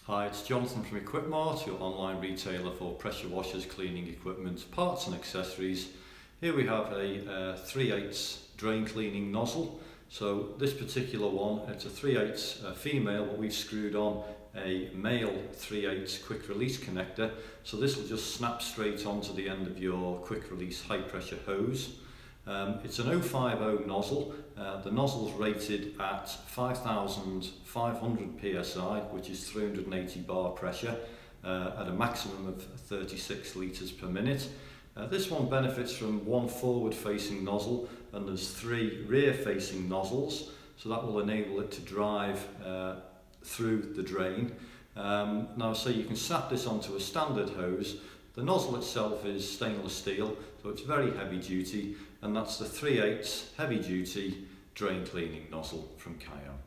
Hi, it's Jonathan from Equipmart, your online retailer for pressure washers, cleaning equipment, parts and accessories. Here we have a 3/8 drain cleaning nozzle. So this particular one, it's a 3/8 female, but we've screwed on a male 3/8 quick release connector. So this will just snap straight onto the end of your quick release high pressure hose. It's an 050 nozzle. The nozzle's rated at 5,500 psi, which is 380 bar pressure, at a maximum of 36 litres per minute. This one benefits from one forward facing nozzle, and there's 3 rear facing nozzles, so that will enable it to drive through the drain. Now, so you can snap this onto a standard hose. The nozzle itself is stainless steel, so it's very heavy duty, and that's the 3/8 heavy duty drain cleaning nozzle from Kion.